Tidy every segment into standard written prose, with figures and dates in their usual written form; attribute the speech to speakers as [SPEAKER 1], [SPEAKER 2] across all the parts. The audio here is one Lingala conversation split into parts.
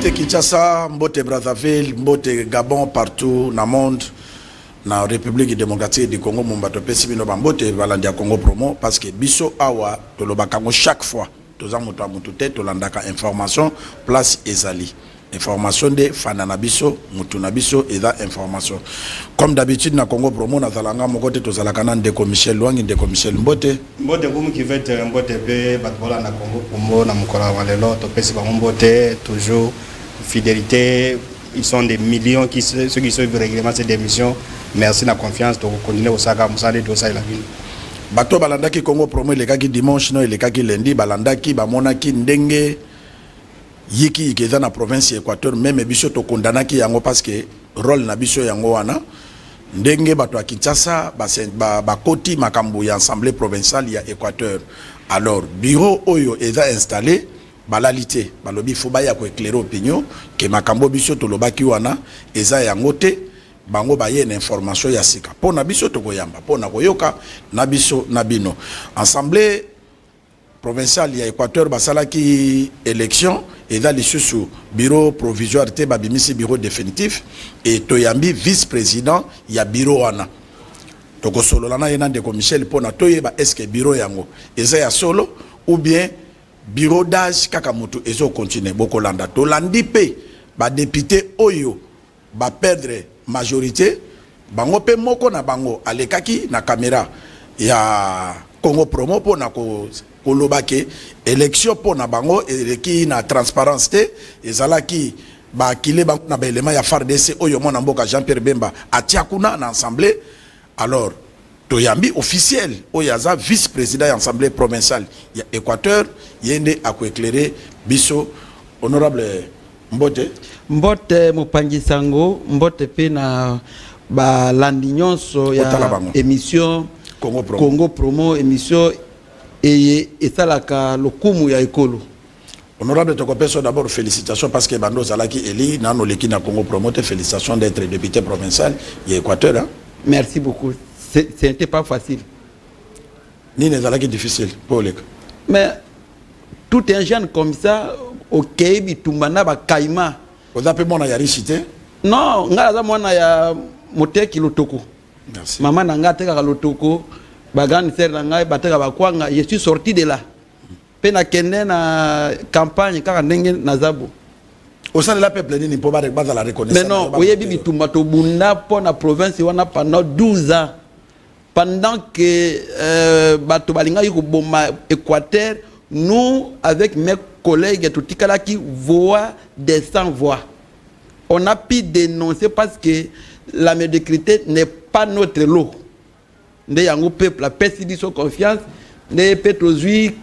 [SPEAKER 1] Mbote Kinshasa, Mbote Brazzaville, Mbote Gabon, partout dans le monde, dans la République démocratique du Congo, Mumbato Pessimino Mbote Valandia Congo Promo, parce que Bisso Awa, Tolobakango chaque fois, tous en moto à moutouté, Tolandaka information, place Ezali. Information de Fanana Bisso, Mutuna Bisso et da information. Comme d'habitude, dans Congo Promo, dans Zalanga, Mokote, Tozalakana, Ndeko Michel Luang, Ndeko Michel Mbote.
[SPEAKER 2] Mbote, comme qui veut être Mbote B, Batbola, dans Congo Promo, dans Mokola Walelo, Topesi Mbote, toujours fidélité. Ils sont des millions, ceux qui suivent régulièrement cette émission. Merci de la confiance, de continuer au Saka, Moussade, tout ça, et la ville.
[SPEAKER 1] Bato Balandaki Congo Promo, les kaki dimanche, non, les kaki lundi, Balandaki, Bamonaki, Ndenge. Yiki qui est dans la province Équateur même biso to kondanaki yango parce que rôle na biso yango wana ndenge bato a Kinshasa ba koti makambo ya assemblée provinciale ya Équateur. Alors bureau oyo est installé balalité balobi faut ba ya ko éclairer opinion que makambo biso to lobaki wana eza yango te bango ba ye information ya sika pona biso to koyamba pona koyoka na biso na bino assemblée provincial ya Équateur basalaki élection et dans les sous bureau provisoire te babimisi bureau définitif et toyambi vice-président ya bureau wana toko solo lana yena ndeko Michel pona toyeba est-ce que bureau yango eza ya solo ou bien bureau d'âge kaka mutu ezo continuer bokolanda tolandi pe ba député oyo ba perdre majorité bango pe moko na bango alekaki na caméra ya Congo Promo pona ko kolobake élection pona bango eleki na transparence te ezalaki ba kile bango na belema ya FARDC oyo mona mboka Jean-Pierre Bemba atiakuna na assemblée alors toyambi officiel oyaza vice-président ya assemblée provinciale ya Équateur yende ako éclairer biso honorable Mbote
[SPEAKER 3] Mopangi Sango Mbote pe na ba landignonso ya émission Congo Promo émission et ça la lokumu ya ekolo.
[SPEAKER 1] Honorable Tokopeso, d'abord félicitations parce que Bando Zalaki Eli nano leki na Congo Promote, félicitations d'être député provincial et Équateur. Hein?
[SPEAKER 3] Merci beaucoup. C'était pas facile.
[SPEAKER 1] Ni ne Zalaki difficile pour les.
[SPEAKER 3] Mais tout un jeune comme ça au Keibi Tumbana ba Kaima.
[SPEAKER 1] Vous avez mon ayarishité?
[SPEAKER 3] Non, ngala mona ya moteki lotoko.
[SPEAKER 1] Merci.
[SPEAKER 3] Maman nanga teka lotoko. Je suis sorti de là. Pena kende na campagne kaka ndenge na zabo.
[SPEAKER 1] Au sein de la peuple ni pour la reconnaissance.
[SPEAKER 3] Mais non, oye bibi tumato bunda pour la province wana pendant 12 ans. Pendant que bato balinga yuko boma Équateur, nous avec mes collègues tout tikala qui voix des sans voix. On a pu dénoncer parce que la médiocrité n'est pas notre lot. Ndé yango peuple la pesi so confiance ndé petozui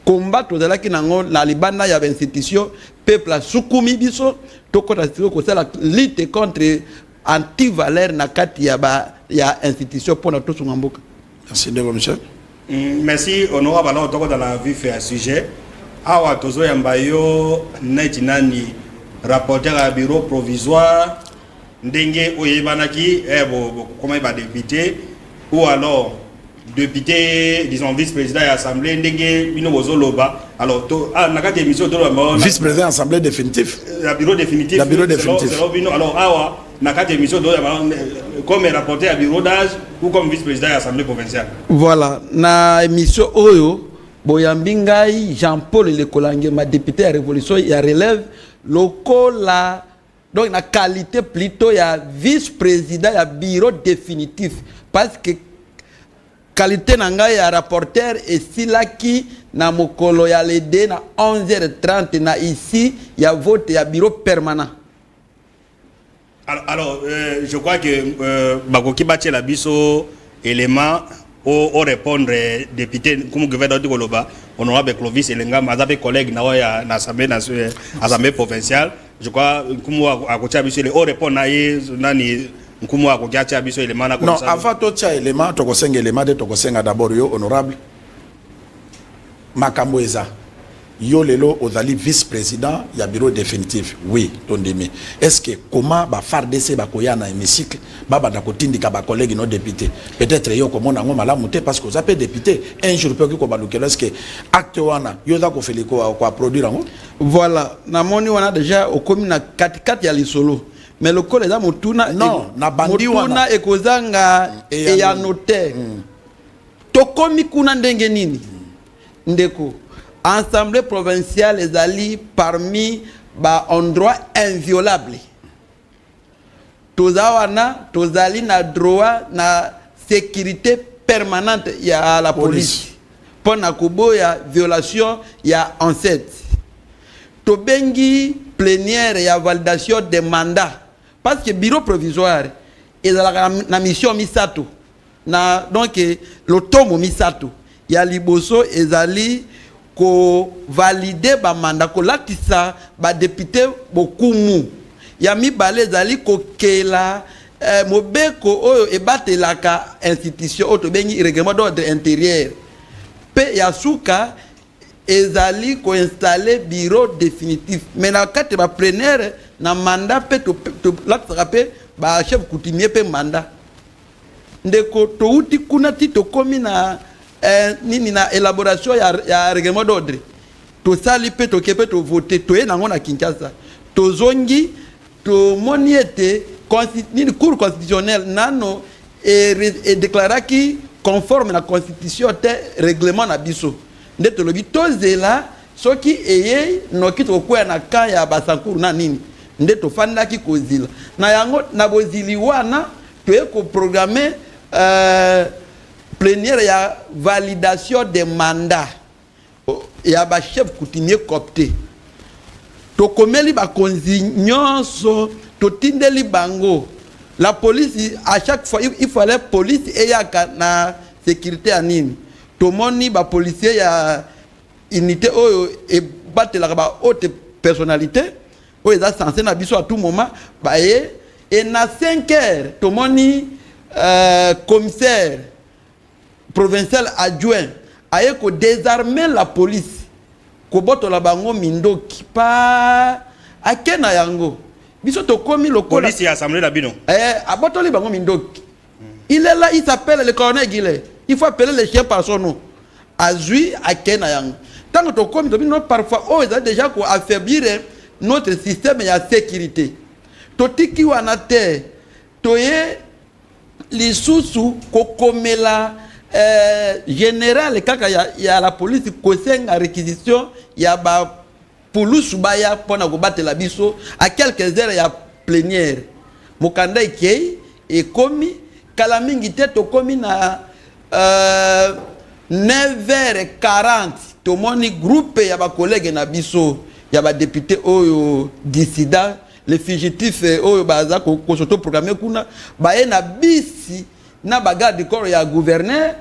[SPEAKER 3] combattre dans la kinango na libanda ya institution peuple la sukumi biso tokota siko ko la lutte contre anti-valeur na kati ya institution pour na to sungamboka.
[SPEAKER 1] Merci de Michel.
[SPEAKER 2] Merci honorable alors toko dans la vif à sujet awa tozo yambayo netinani rapporteur à bureau provisoire ndenge oyebanaki comment va député ou alors député disons vice-président de l'assemblée ndenge bino bozoloba alors to nakati émission to
[SPEAKER 1] vice-président de l'assemblée définitif
[SPEAKER 2] la bureau définitif selon bino alors awa nakati émission to comme rapporteur à bureau d'âge ou comme vice-président de l'assemblée provinciale.
[SPEAKER 3] Voilà na émission oyo boyambingai Jean-Paul Lekolange ma député à révolution ya relève lokola donc la qualité plutôt il y a vice-président il y a bureau définitif parce que qualité nanga ya rapporteur et si là qui na mokolo ya lede na 11h30 na ici il y a vote il y a bureau permanent.
[SPEAKER 2] Alors je crois que bakoki batie la biso élément au répondre député comme gouverneur de Koloba honorable Clovis Elenga mazape collègue na ya na assemblée provinciale je crois kumu akotia biso le au répondre na ye nani nkumu akotia biso élément na
[SPEAKER 1] non avant tout tia élément tokosenga élément de tokosenga d'abord yo honorable makambo eza yo lelo ozali vice-président ya bureau définitif. Oui, tondimi. Est-ce que comment ba FARDC ba koya na hémicycle ba banda kotindika ba collègues non députés? Peut-être yo komona ngo malamu te parce que vous appelez député un jour peut ko balukelo est-ce que acte wana yo za ko feliko ko produire ngo?
[SPEAKER 3] Voilà, namoni wana déjà au commune na 4 ya lisolo. Mais le col est motuna
[SPEAKER 1] non, na bandi wana
[SPEAKER 3] motuna ekozanga e ya notaire. Tokomi kuna ndenge nini? Ndeko Assemblée provinciale ezali parmi ba endroit inviolable. Tozawana tozali na droit na sécurité permanente ya la police. Pour na koboya violation ya ancêtre. Tobengi plénière ya validation des mandats parce que bureau provisoire ezala na mission misato na donc l'automo misato ya liboso ezali ko valider ba mandat ko latisa ba député bokumu ya mibale ezali ko kela mobeko oyo ebatelaka institution oyo tobengi règlement d'ordre intérieur pe ya suka ezali ko installer bureau définitif mais na kati ba plénière na mandat pe to latisa pe ba chef coutumier pe mandat ndeko to uti kuna ti to komi na nini na élaboration ya règlement d'ordre to sali pe to kepe to voter to ye nango na Kinshasa to zongi to moniete nini cour constitutionnelle nano et déclara qui conforme na constitution te règlement na biso nde to lobi to zela soki eye noki to kwa na ka ya basankuru na nini nde to fandaki kozila na yango na bozili wana to e ko programmer plénière ya validation des mandats ya ba chef coutumier copté to komeli ba konzi nyonso to tindeli bango la police à chaque fois il fallait police et ya na sécurité anini to moni ba policier ya unité oyo e batela ba haute personnalité oyo za censé na biso à tout moment ba et na 5 heures to moni commissaire provincial adjoint aye ko désarmer la police ko boto la bango mindoki pa akena yango biso to komi lokola
[SPEAKER 2] police ya assemblée la bino
[SPEAKER 3] aboto li bango mindoki il est là, il s'appelle le colonel Guillet, il faut appeler les chiens par son nom azui akena yango tant que to komi to bino parfois oh ils ont déjà ko affaiblir notre système de sécurité to tiki wana te to ye lisusu kokomela général kaka ya la police kosenga réquisition ya ba pulusu baya pona ko batela biso à quelques heures ya plénière mokanda ikei et komi kala mingi te to komi na 9h40 to moni groupe ya ba collègue na biso ya ba député oyo dissident les fugitifs oyo baza ko soto programmer kuna ba na bisi na bagarde du corps ya gouverneur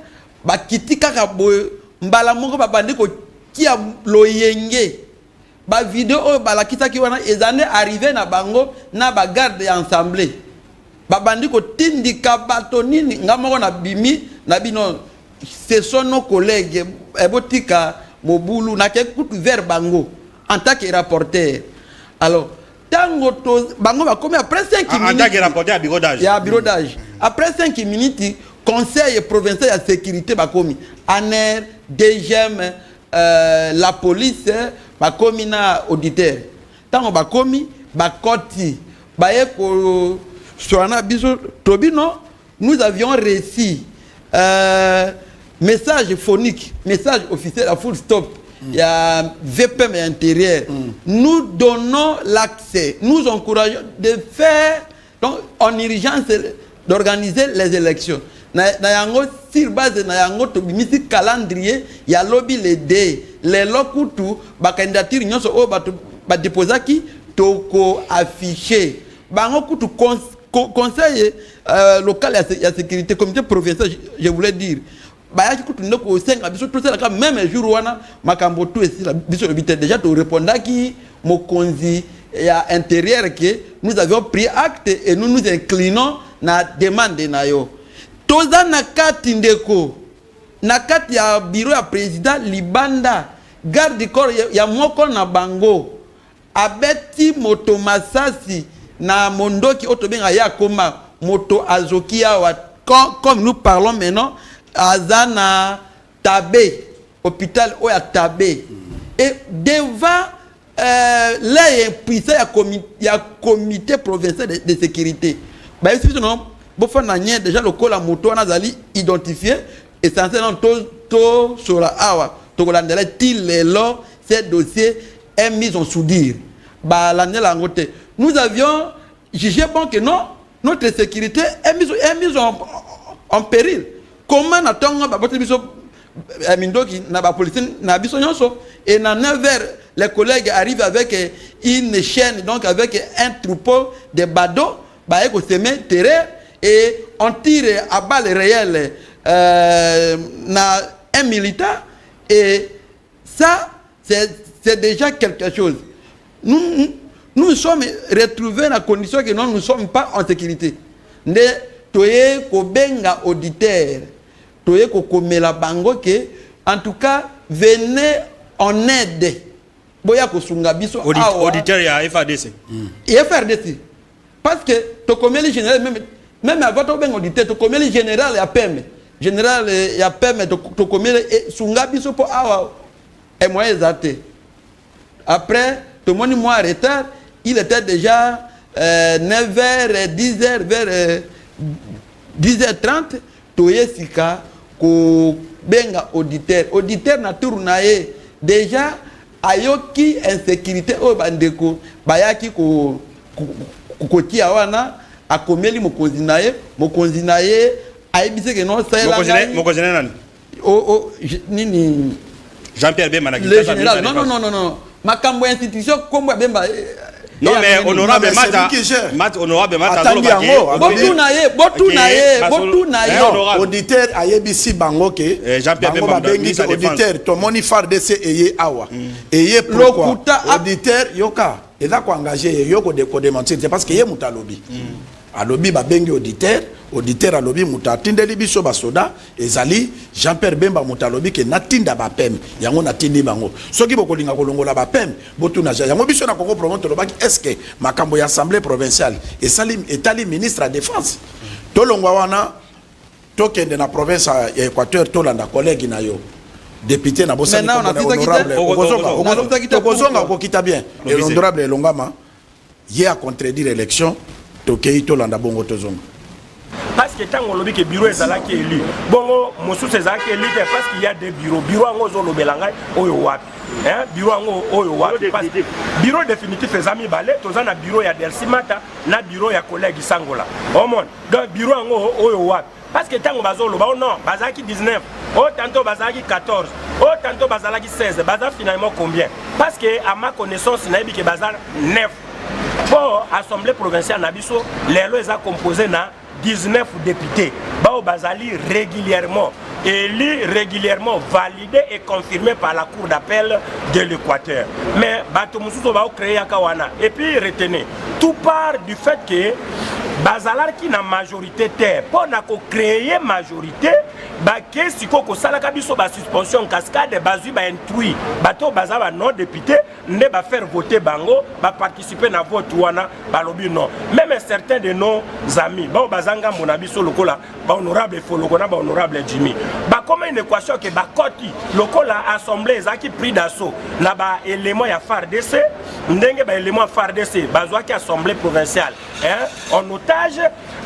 [SPEAKER 3] ba kiti kaka boy mbala moko ba bandi ko kia loyenge ba vidéo oyo ba la kitaki wana ezane arrivé na bango na bagarde ya assemblée ba bandi ko tindika bato nini ngamoko na bimi na bino ce sont nos collègues ebotika mobulu na ke kutu vers bango en tant que rapporteur alors tango to bango ba comme après 5 minutes
[SPEAKER 2] en tant que rapporteur à bureau d'âge
[SPEAKER 3] ya bureau d'âge après 5 minutes conseil provincial de sécurité bakomi ANER DGM la police bakomi na auditeur tango bakomi bakoti baye ko soana biso tobino nous avions reçu message phonique message officiel à full stop il y a VPM intérieur nous donnons l'accès nous encourageons de faire donc en urgence d'organiser les élections na yango sur base na yango to bimisi calendrier ya lobby les dé les lokutu ba candidature nyonso o ba déposaki to ko afficher bango kutu conseil local ya sécurité comité provincial je voulais dire ba ya kutu ndeko senga biso to sala même jour wana makambo tout ici la biso le bité déjà to répondaki mokonzi ya intérieur que nous avions pris acte et nous nous inclinons na demande na yo toza na kati ndeko na kati ya bureau ya président libanda garde du corps ya moko na bango abeti moto masasi na mondoki otobenga ya koma moto azoki awa comme nous parlons maintenant azana Tabé hôpital oya Tabé et devant les puissants ya comité provincial de sécurité ba ici non bofa na nye déjà le col la moto na zali identifié et essentiellement to sur la awa to kolandela til lelo ces dossiers est mis en soudure. Nous avions jugé bon que non, notre sécurité est mise en péril. Comment n'a-t-on pas et dans 9 heures, les collègues arrivent avec une chaîne, donc avec un troupeau de badauds, et on tire à balles réelles un militaire, et ça, c'est déjà quelque chose. Nous sommes retrouvés dans la condition que nous ne sommes pas en sécurité. Nous sommes kobenga auditeur, toye kokomela bango que en tout cas venez en aide. Boya kosunga biso
[SPEAKER 2] auditeur ya FARDC.
[SPEAKER 3] FARDC. Parce que to komeli général même avant to benga auditeur to komeli général ya PEM. Général ya PEM to komeli sunga biso po awa et moyen zate. Après tout le monde mois en retard, il était déjà 9h, 10h, vers 10h30. Toye sika ko benga auditeur. Auditeur na tournaye déjà ayoki insécurité au bandeko bayaki ko tia wana akomeli mokonzi naye aibise que non ça
[SPEAKER 2] mokonzi nani
[SPEAKER 3] nini
[SPEAKER 2] Jean-Pierre Bemba na
[SPEAKER 3] le général non makambo institution kombo Bemba
[SPEAKER 2] non mais honorable Mata honorable Mata
[SPEAKER 1] botunaye auditeur ayebisi bango ke
[SPEAKER 2] Jean-Pierre
[SPEAKER 1] Bemba bengi auditeur to moni FARDC eye awa eye pourquoi auditeur yoka eza ko engager yoko de ko démentir c'est parce que ye mutalobi alobi ba bengi auditeur alobi muta tindeli biso basoda ezali Jean-Pierre Bemba mutalobi ke natinda ba pem yango natindi bango soki bokolinga kolongola ba pem botuna yango biso na Congo province lobaki est-ce que makambo ya assemblée provinciale etali ministre à défense tolongwa wana tokende na province ya Équateur tolanda collègue na yo député na bosa honorable okozonga okokita bien et l'honorable Elongama ye a contredire élection tokei tolanda bongo tozonga.
[SPEAKER 4] Parce que tant on lobby que bureau est là qui est élu. Bon, mon sous c'est qui est élu parce qu'il y a des bureaux. Bureau en gros lobelanga oyo wapi. Hein? Bureau en oyo wapi. Bureau définitif les amis balé. Tozan na bureau ya Delsi Mata, na bureau ya collègue Sangola. Au monde. Donc bureau en oyo wapi. Parce que tant on bazo loba non, bazaki 19. Oh tantôt bazaki 14. Oh tantôt bazalaki 16. Bazar finalement combien? Parce que à ma connaissance naïbi que bazar 9. Pour l'Assemblée provinciale Nabiso, les lois sont composées na 19 députés. Bao Bazali régulièrement élus, régulièrement validés et confirmés par la Cour d'appel de l'Équateur. Mais Batomoussou va créer Akawana. Et puis retenez, tout part du fait que Bazalar qui n'a majorité terre, pour créer majorité, qu'est-ce que ça la suspension cascade, bazu ba intrui, bateau bazaba non député, ne va faire voter bango, va participer à vote wana, balobi non. Même certains de nos amis, ba bazanga monabiso lokola, ba honorable Folokona, ba honorable Jimmy, ba comme une équation que ba koti, lokola assemblée zaki pris d'assaut, na ba élément ya FARDC, ndenge ba élément FARDC, bazwa ki assemblée provinciale, hein, en otage,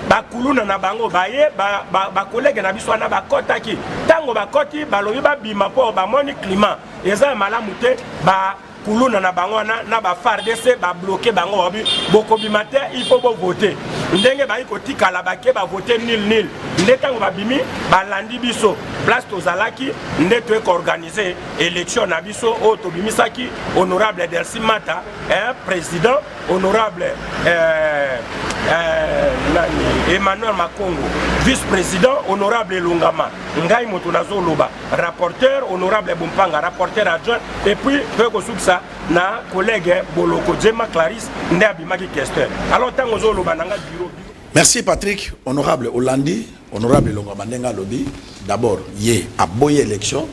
[SPEAKER 4] ba kuluna na bango baye, ba collègue na biso na ba kotaki, tango ba koti, ba lobi ba bima po ba moni climat, eza malamu te, ba kuluna na bango na ba FARDC ba bloquer bango obi boko bimate il faut voter ndenge ba ikoti kala ba ke ba voter nil ndetango ba bimi ba landi biso place tozalaki ndeto ko organiser élection na biso o to bimisaki honorable Delsi Mata président honorable Emmanuel Makongo vice-président honorable Elongama ngai moto nazo loba rapporteur honorable Bumpanga rapporteur adjoint et puis peko subsa na collègue Boloko Djema Clarisse nde abimaki questeur alors tango zo loba nanga bureau.
[SPEAKER 1] Merci Patrick, honorable Hollandi, honorable Elongama ndenga lobi d'abord ye aboye élection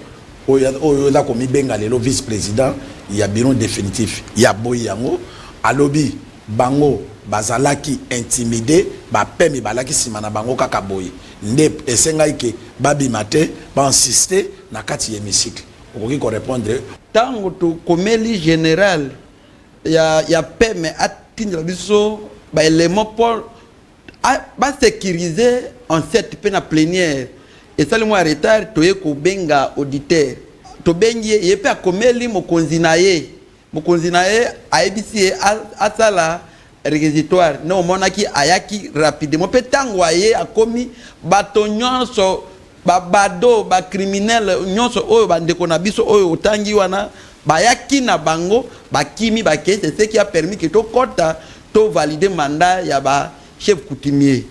[SPEAKER 1] oyo la komi benga lelo vice président il y a bureau définitif il y a boyango alobi bango bazalaki intimidé ba pemi balaki simana bango kaka boyi nde esenga ike babi mate ba insister na kati hémicycle okoki ko répondre
[SPEAKER 3] tango to komeli général ya peme atindela biso ba élément pour ba sécuriser en cette peine plénière et ça le mois retard to yeko benga auditeur to bengi yepe akomeli mokonzi na ye aibisi asala réquisitoire no monaki ayaki rapidement pe tango aye akomi bato nyonso babado ba criminel nyonso oyo bandeko na biso oyo otangi wana bayaki na bango bakimi bakese ce qui a permis que to kota to valider mandat ya ba chef coutumier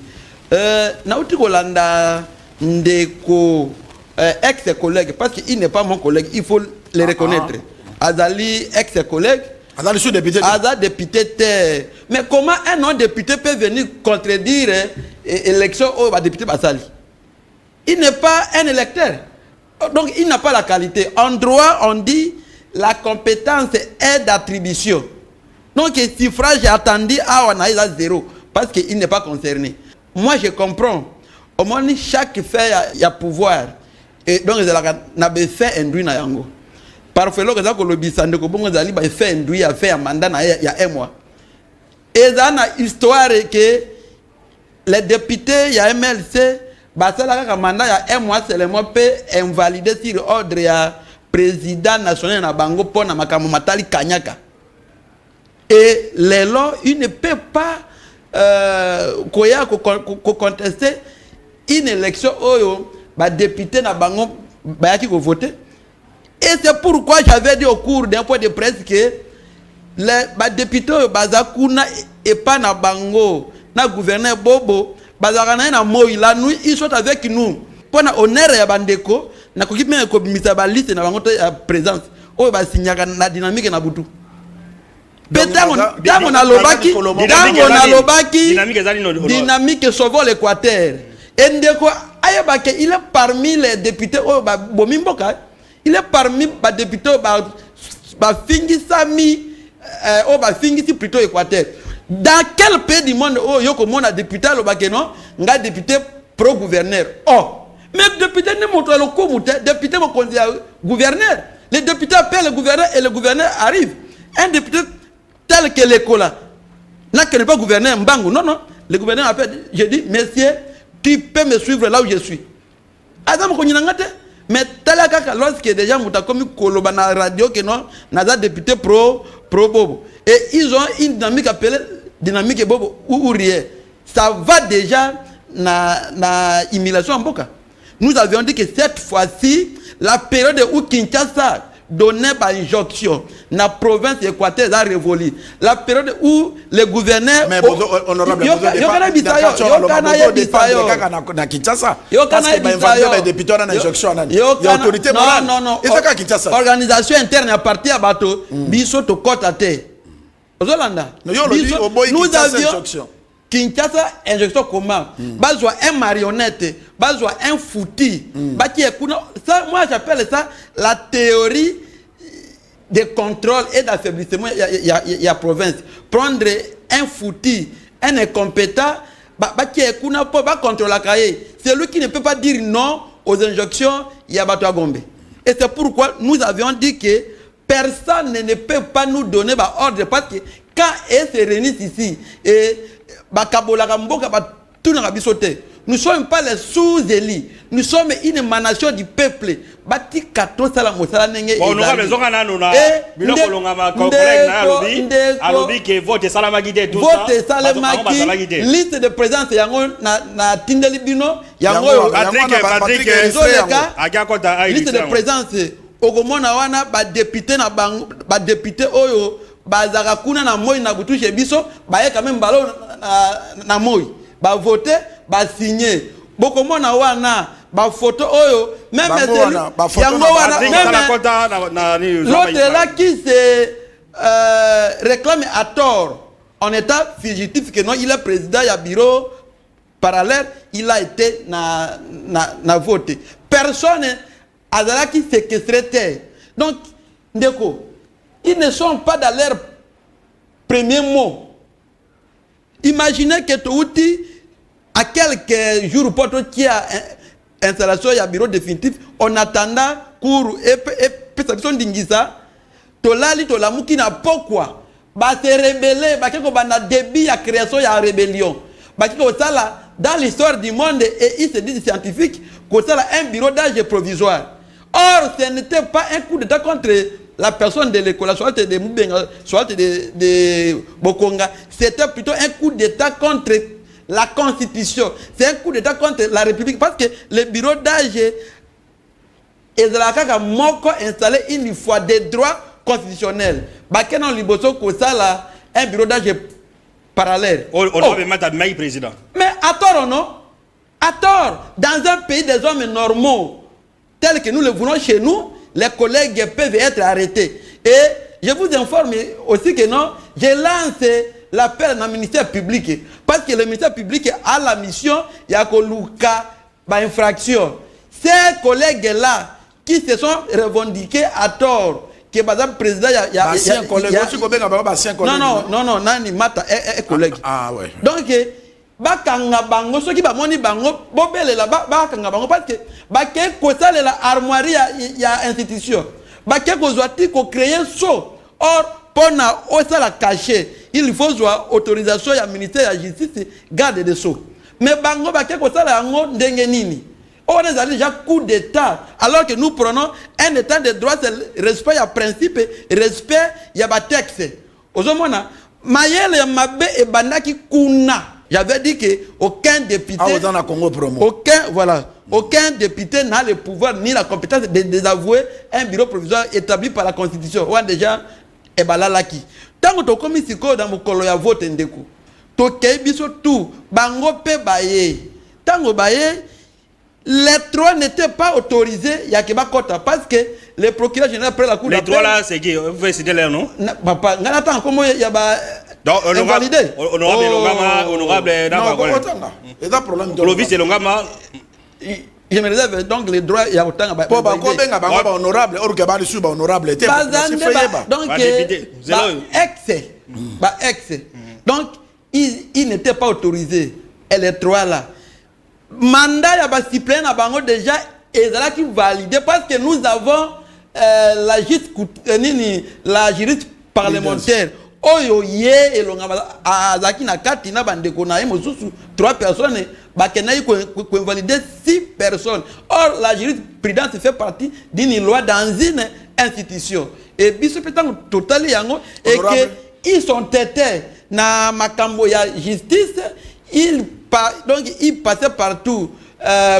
[SPEAKER 3] na uti kolanda ndeko ex-collègue parce qu'il n'est pas mon collègue il faut le reconnaître azali ex-collègue
[SPEAKER 1] azali sous-député
[SPEAKER 3] député mais comment un non-député peut venir contredire élection au député basali? Il n'est pas un électeur donc il n'a pas la qualité. En droit on dit la compétence est d'attribution donc le suffrage attendu à on a 0 parce qu'il n'est pas concerné. Moi je comprends au moins chaque fait il y a pouvoir et donc il a fait induit na yango parfois lorsque ça kolobisa ndeko bongo zali ba fait induit a fait un mandat na ya un mois et ça na histoire que les députés il y a MLC ba ça la mandat ya un mois seulement peut invalider sur ordre ya président national na bango pour na makambo matali kanyaka et les lois il ne peut pas contester une élection oyo ba député na bango ba yaki ko voter. Et c'est pourquoi j'avais dit au cours d'un point de presse que les députés bazakuna et pas na bango na gouverneur Bobo bazakana na moi la nuit ils sont avec nous pour na honneur ya bandeko na koki même ko bimisa ba liste na bango ta présence oyo ba signaka na dynamique na butu tango na lobaki dynamique sauvons l'Équateur et ndeko ayebake il est parmi les députés oyo ba bomimboka il est parmi les députés qui plutôt Équateur. Dans quel pays du monde où yoko mona député non nga député pro gouverneur. Oh, mais député ne montre le coup député mo konzi gouverneur. Les députés appellent le gouverneur et le gouverneur arrive. Un député tel que l'écola n'a que ne pas gouverneur Mbangu. Non non, le gouverneur appelle je dis monsieur, tu peux me suivre là où je suis. Adam ko nyangate. Mais lorsque déjà muta comme koloba na radio que non naza député pro Bobo et ils ont une dynamique appelée dynamique Bobo ou rien ça va déjà na immigration en Boka. Nous avions dit que cette fois-ci la période où Kinshasa donnait par injonction la province équatoriale a révolu la période où le gouverneur
[SPEAKER 1] mais honorable
[SPEAKER 3] organisation interne à partir à bateau biso to kota te ozolanda nous avions Kinshasa injonction comment bazwa un marionnette bazwa un fouti baki ekuna ça moi j'appelle ça la théorie de contrôle et d'affaiblissement il y a province prendre un fouti un incompétent baki ekuna po ba contrôler cahier c'est lui qui ne peut pas dire non aux injonctions il y a bato à Gombe et c'est pourquoi nous avions dit que personne ne peut pas nous donner ordre parce que quand ils se réunissent ici et nous ne sommes pas les sous-élits, nous sommes une émanation du peuple. Liste de présence, liste de présence, Ogomona wana ba député na ba député oyo bazaka kuna na moi na butu chez biso ba quand même balo na moi ba voter ba signer bokomona wana ba photo oyo même yango wana même l'autre là qui se réclame à tort en état fugitif que non il est président ya bureau parallèle il a été na voté personne azalaki secrétaire. Donc ndeko, ils ne sont pas dans leur premier mot. Imaginez que Touti, à quelques jours pour qu'il y a installation, il y a bureau définitif, en attendant cours et perception d'ingisa, tolali tolamuki na pourquoi ba se rebeller, ba keko ba na début ya création ya rébellion. Ba keko sala dans l'histoire du monde et il se dit scientifique que ça un bureau d'âge provisoire. Or ce n'était pas un coup d'état contre la personne de l'école, soit de Moubenga, soit de Bokonga, c'était plutôt un coup d'état contre la constitution. C'est un coup d'état contre la République parce que le bureau d'âge est installé une fois des droits constitutionnels. Bakenon Liboso Kosala, un bureau d'âge parallèle.
[SPEAKER 2] On va mettre à président.
[SPEAKER 3] Mais à tort ou non? À tort. Dans un pays des hommes normaux, tel que nous le voulons chez nous, les collègues peuvent être arrêtés. Et je vous informe aussi que non, je lance l'appel dans le ministère public. Parce que le ministère public a la mission, il y a infraction. Ces collègues-là qui se sont revendiqués à tort, que par exemple, le président, non, nani mata collègue.
[SPEAKER 1] Ah ouais.
[SPEAKER 3] Donc, bakanga bango soki bamoni bango bobelela bakanga bango parce que bake kosala la armoirie ya institution bake kozwati ko créer so or pona osala caché il faut soit autorisation ya ministère ya justice garde des sceaux mais bango bake kosala yango ndenge nini on a déjà coup d'état alors que nous prenons un état de droit c'est respect ya principe respect ya ba texte ozomona mayele ya mabe e bandaki kuna. J'avais dit qu'aucun député, aucun député n'a le pouvoir ni la compétence de désavouer un bureau provisoire établi par la Constitution. Ou déjà, et balalaki. Tant que tu commis ici dans mon colo ya vote ndeko, tu keibiso tout, bango pe baye. Tant que baye, les trois n'étaient pas autorisés, ya keba kota parce que le procureur général après la cour
[SPEAKER 2] d'appel. Les trois là, c'est qui? Vous pouvez citer leur nom?
[SPEAKER 3] Papa, n'attends comment il y a ba.
[SPEAKER 2] Donc, honorable Longama, honorable Dabagole.
[SPEAKER 1] Il y a un problème de
[SPEAKER 2] l'office de Longama.
[SPEAKER 3] Je me réserve donc les droits, il y a autant de
[SPEAKER 1] honorable, or que bali suba honorable.
[SPEAKER 3] Donc, ex. Donc, il n'était pas autorisé. Et les trois là. Mandat ya discipline à Bango déjà est là qui validé parce que nous avons la juriste parlementaire. Oyo ye elonga azaki na kati na bandeko na mosusu 3 personnes bakena ko invalider 6 personnes. Or la jurisprudence fait partie d'une loi dans une institution et biso petango total yango et que ils sont têtés na makambo ya justice donc ils passaient partout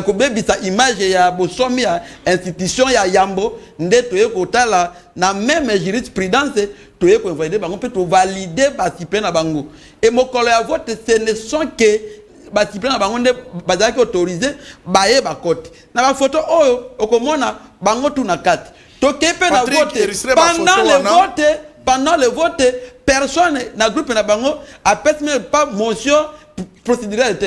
[SPEAKER 3] kobebisa image ya bosomi ya institution ya yambo ndeto ekotala na même jurisprudence toye ko valider bango peut valider ba discipline na bango et mokolo ya vote ce ne sont que ba discipline na bango nde bazaki autorisé baye ba kote na ba photo oyo okomona bango tu na kati to kepe na vote pendant le vote personne na groupe na bango a même pas motion procédurale.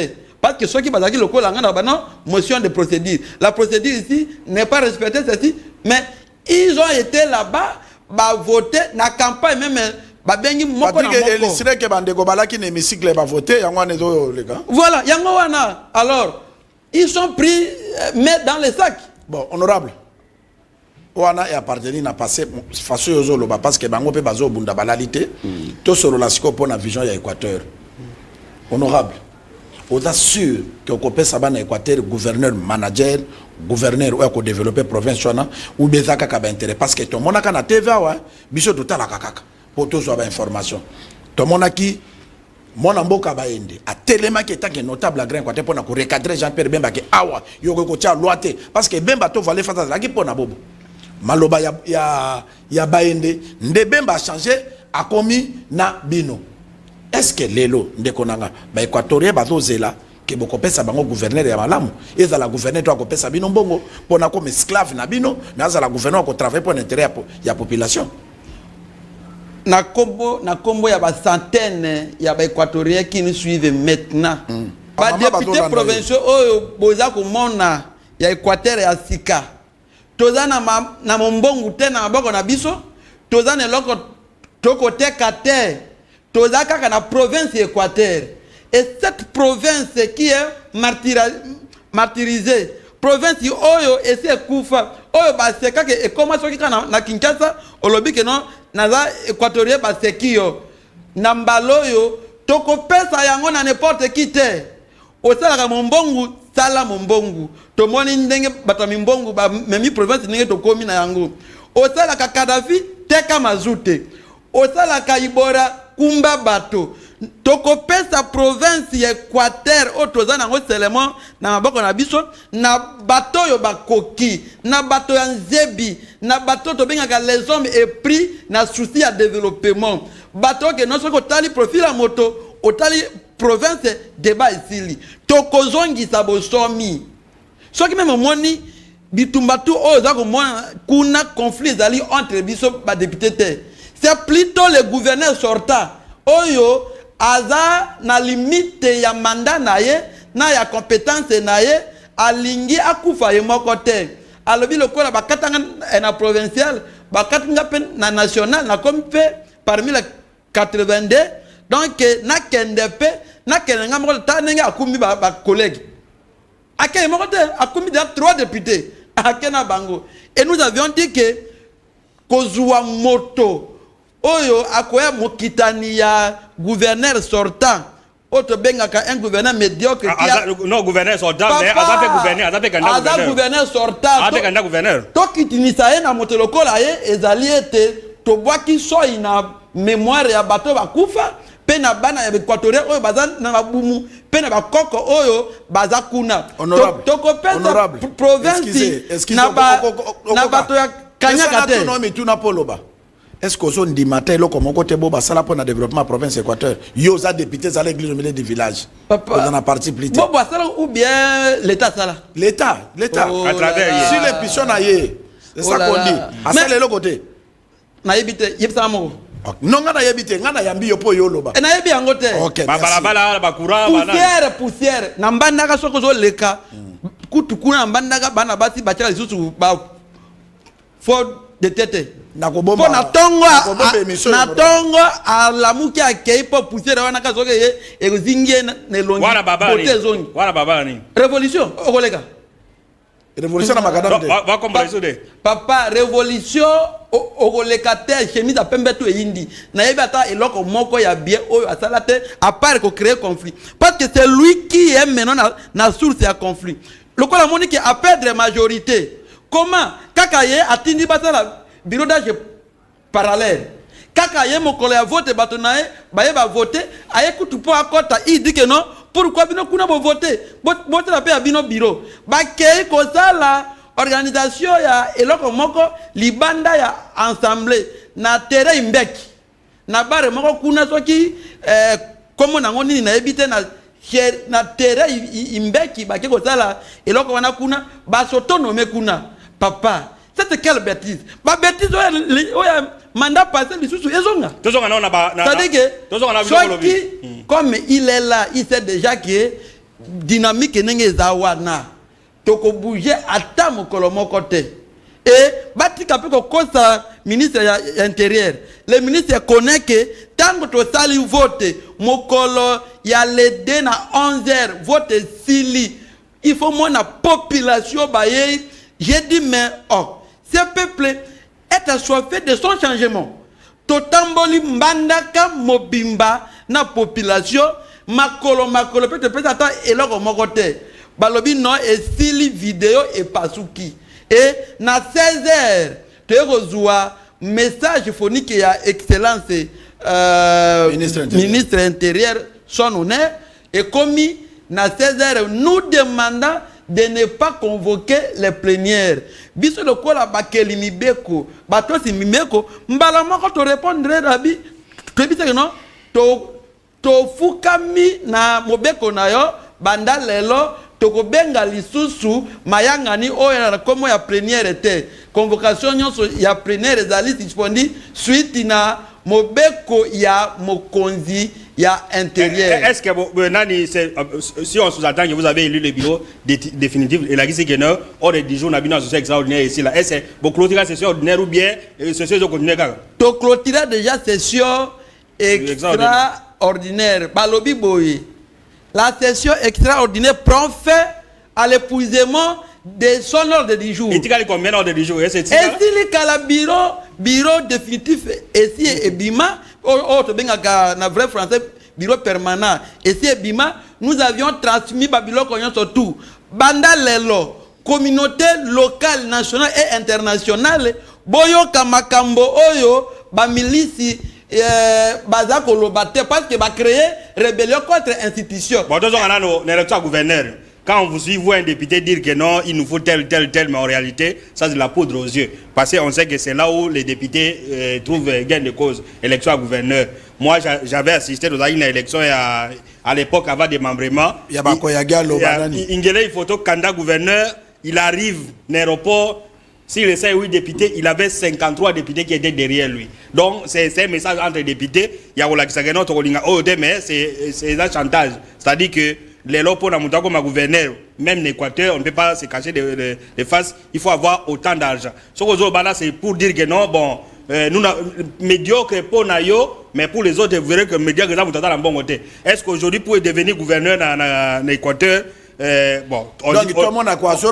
[SPEAKER 3] Parce que ceux qui bazaki le col non motion de procédure. La procédure ici n'est pas respectée ceci, mais ils ont été là-bas, voter na campagne même bengi moko na moko.
[SPEAKER 1] C'est que bandeko balaki na hémicycle ba voter yango anezo les gars.
[SPEAKER 3] Voilà, yango wana. Alors, ils sont pris mais dans les sacs.
[SPEAKER 1] Bon, honorable. Wana et appartenir na passé façon yozolo parce que bango pe bazo bunda balalité. To solo la siko pour na vision ya Équateur. Honorable. On est sûr qu'on peut savoir dans l'Équateur, gouverneur, manager, gouverneur ou développer province ou bien ça a intérêt parce que tout le monde a na TVA ouais, biso tout à la kakaka pour tous avoir information. Tout le monde a qui mon amboka baende a tellement qui est notable à grand Équateur pour na recadrer Jean-Pierre Bemba qui awa yo ko tia loité parce que Bemba to valait face à la qui pour na bobo. Maloba ya baende nde Bemba a changé a commis na bino. Est-ce que lelo ndekonanga ba équatorien bazozela ke bokopesa bango gouverneur ya malamu eza la gouverneur to akopesa bino mbongo pona comme esclave na bino na za la gouverneur ko travailler pour l'intérêt ya population
[SPEAKER 3] na kombo ya ba centaines ya ba équatoriens qui nous suivent maintenant ba députés provinciaux oyo boza ko mona ya Équateur ya sika toza na mombongu te na maboko na biso toza na eloko tokoteka te toza kaka na province Équateur et cette province qui est martyrisée province oyo esi ekufa oyo basekaka ekoma soki kaka na Kinshasa olobi ke non naza équatorien baseki yo na mbala oyo tokopesa yango na n'importe qui te osalaka mombongu sala mombongu tomoni ndenge bato mimbongu memi province ndenge tokomi na yango osalaka Kadhafi teka mazute osalaka Ibora kumba bato tokopesa province ya Équateur o toza nango seulement na maboko na biso na bato yo bakoki na bato ya nzebi na bato tobengaka les hommes épris na souci ya développement bato ke non soko tali profil ya moto otali province débat isili tokozongisa bosomi soki même moni bitumbatu o za komona kuna conflit ezali entre biso ba député te c'est plutôt le gouverneur sortant oyo aza na limite ya mandat na ye na ya compétence na ye alingi akufa ye moko te alobi lokola bakatanga na provincial bakatanga pe na national na comme pe parmi les 82 donc na kende pe na kenga moko ta ndenge akumi ba collègue akay moko te akumi déjà 3 députés akena bango et nous avions dit que kozwa moto oyo akoya mokitani ya gouverneur sortant auto bengaka un gouverneur médiocre
[SPEAKER 2] non gouverneur sortant mais aza
[SPEAKER 3] gouverneur sortant
[SPEAKER 2] gouverneur
[SPEAKER 3] to kitinisa ye na moto lokola ye ezali ete to bwaki soi na mémoire ya bato bakufa pe na bana ya équatorien oyo baza na babumu pe na bakoko oyo baza kuna tokopesa province na bato ya kanyaka te
[SPEAKER 1] no mituna poloba. Est-ce que vous dit matin le comment côté boba sala pour le développement province Équateur yo za député à l'église au milieu du village dans la partie plus tard
[SPEAKER 3] boba sala ou bien l'état sala
[SPEAKER 1] l'état
[SPEAKER 2] à travers
[SPEAKER 1] si les pichons naie c'est ça qu'on dit à ça le côté
[SPEAKER 3] na yebite yebsa mo
[SPEAKER 1] non ngana yebite ngana yambi yo po yo loba
[SPEAKER 3] na yebi yango te
[SPEAKER 1] OK
[SPEAKER 2] bala ba courant
[SPEAKER 3] poussière na mbandaka soko zo leka kutu kuna mbandaka bana basi bachaka lisusu ba fo de tete na kobomba na tongo alamuki akei po poussière wana kazoke ye ezingie na longi
[SPEAKER 2] wana babani
[SPEAKER 3] révolution okoleka
[SPEAKER 1] révolution na makadam de
[SPEAKER 2] va comprendre de
[SPEAKER 3] papa révolution okoleka te chemise apembe to yindi na yebi ata eloko moko ya bien oyo asala te à part ko créer conflit parce que c'est lui qui est maintenant na source ya conflit lokola monique a perdre majorité comment kaka ye atindi basala bureau d'âge parallèle kaka ye mokolo ya vote bato na ye baye ba voter aye kutu po akota il dit que non pourquoi bino kuna bo voter bote la pe ya bino bureau ba kei ko sala organisation ya eloko moko libanda ya ensemble na terrain imbeki na bare moko kuna soki comme nango nini na ebite na terrain imbeki ba ke ko sala eloko wana kuna ba s'autonome kuna papa. C'est quelle bêtise? Ma bêtise, mandat passé, les sous ezonga. C'est-à-dire que, comme il est là, il sait déjà que dynamique n'est pas zawana. Toko bouger à ta mon côté. Et, bati kapé ko kosa ministre intérieur. Le ministre connaît que tant que tu sali vote, mokolo ya l'aide na 11h vote sili. Il faut moi la population baye. J'ai dit mais oh. Ce peuple est assoiffé de son changement. Totamboli mbandaka mobimba na population makolo peut-être attendre et là comme côté. Balobi non et sili vidéo et pasuki. Et na 16h tu reçois message phonique ya excellence ministre intérieur son honneur et commis na 16h nous demandons de ne pas convoquer les plénières. Biso le kola bakeli mibeko, bato si mibeko, mbala moko to répondre rabi, to bisa que non, to fukami na mobeko na yo, banda lelo, to ko benga lisusu, mayangani oya na komo ya plénière te. Convocation nyonso ya plénière ezali dispondi suite na mobeko ya mokonzi il y a intérieur.
[SPEAKER 2] Est-ce que Nani, si on sous-attend que vous avez élu le bureau définitif, et la guise qui est hors des 10 jours, on a bien une session extraordinaire ici, là. Est-ce que vous clôturez la session ordinaire ou bien session de continuer?
[SPEAKER 3] Tu clôturer déjà session extraordinaire. Balobi Boy. La session extraordinaire prend fin à l'épuisement de son ordre de 10 jours.
[SPEAKER 2] Et tu as combien d'ordre de 10 jours? Et si
[SPEAKER 3] le bureau définitif ici et Bima, na vrai français, bureau permanent, ici et Bima, nous avions transmis Babylon surtout. Banda Lelo, communauté locale, nationale et internationale, Boyo Kamakambo Oyo, Bamilisi, Bazakolo Bate, parce que va créer rébellion contre institution.
[SPEAKER 2] Bon, donc on a nos élections gouverneur. Quand on vous suit, vous un député dire que non, il nous faut tel, mais en réalité, ça c'est la poudre aux yeux. Parce qu'on sait que c'est là où les députés trouvent gain de cause, élection à gouverneur. Moi, j'avais assisté à une élection à l'époque avant démembrement. Il y a une photo, candidat gouverneur, il arrive à l'aéroport. S'il essaie 8 députés, il avait 53 députés qui étaient derrière lui. Donc, c'est un message entre les députés. Il y a mais c'est un chantage. C'est-à-dire que les lois pour la montagne comme gouverneur, même l'Équateur, on ne peut pas se cacher de face. Il faut avoir autant d'argent. Ce que c'est pour dire que non, bon, nous, médiocre pour Nayo, mais pour les autres, vous verrez que médiocre, vous êtes dans le bon côté. Est-ce qu'aujourd'hui, pour devenir gouverneur dans l'Équateur, bon,
[SPEAKER 1] donc tout le monde a quoi? C'est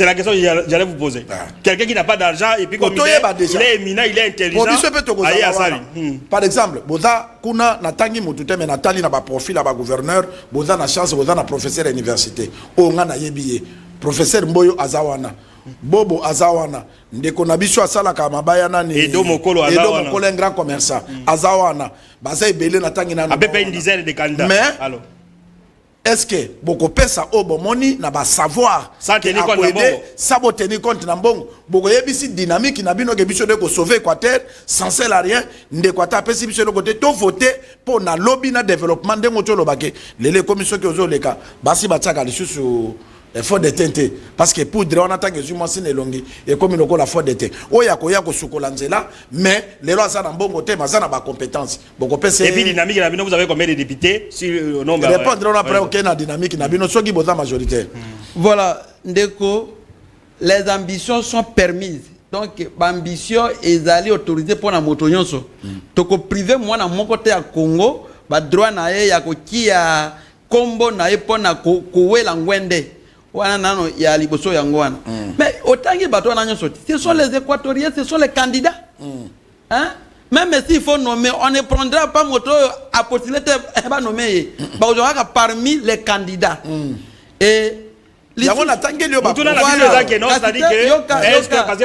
[SPEAKER 2] la question que j'allais vous poser. Quelqu'un qui n'a pas d'argent et puis comme il est éminent, il est intelligent.
[SPEAKER 1] Par exemple, Boza kuna natangi mutute mais natali na ba profil ba gouverneur, Boza na chance, Boza na professeur à l'université. O nga na yebiye. Professeur Mboyo Azawana. Bobo Azawana. Ndeko na biso asala ka mabaya nani.
[SPEAKER 2] Edo Mokolo Azawana.
[SPEAKER 1] Edo Mokolo un grand commerçant. Azawana. Baza ebele natangi na.
[SPEAKER 2] À peu près une dizaine de candidats.
[SPEAKER 1] Mais alors est-ce que beaucoup pesa obomoni na ba savoir
[SPEAKER 2] sans tenir compte na bongo
[SPEAKER 1] ça bo tenir compte na bongo boko yebisi dynamique na bino ke biso de ko sauver Équateur sans celle à rien ndéquateur pesi biso de côté to voter pour na lobby na développement de ngoto lobake les commissions que ozo leka basi bataka lisusu effort de tente parce que pour dire on attend que moi c'est longi et comme il la faute de tente oya ko ya ko sukola nzela mais les lois ça na bongo te mais ça na ba compétence boko pesa
[SPEAKER 2] et puis dynamique na bino vous avez combien de députés si non bah
[SPEAKER 1] répondre on après aucun na dynamique na bino soki boza majoritaire.
[SPEAKER 3] Voilà ndeko, les ambitions sont permises donc l'ambition est allée autorisée pour la moto nyonso toko privé moi na mon côté à Congo ba droit na ye ya ko kia kombo na ye pona ko wela ngwende il y a liboso yangwana. Mais autant que bateau ce sont les Équatoriens, ce sont les candidats. Hein? Même s'il faut nommer, on ne prendra pas moto à postuler, pas nommer. Parmi les candidats. Et
[SPEAKER 2] c'est-à-dire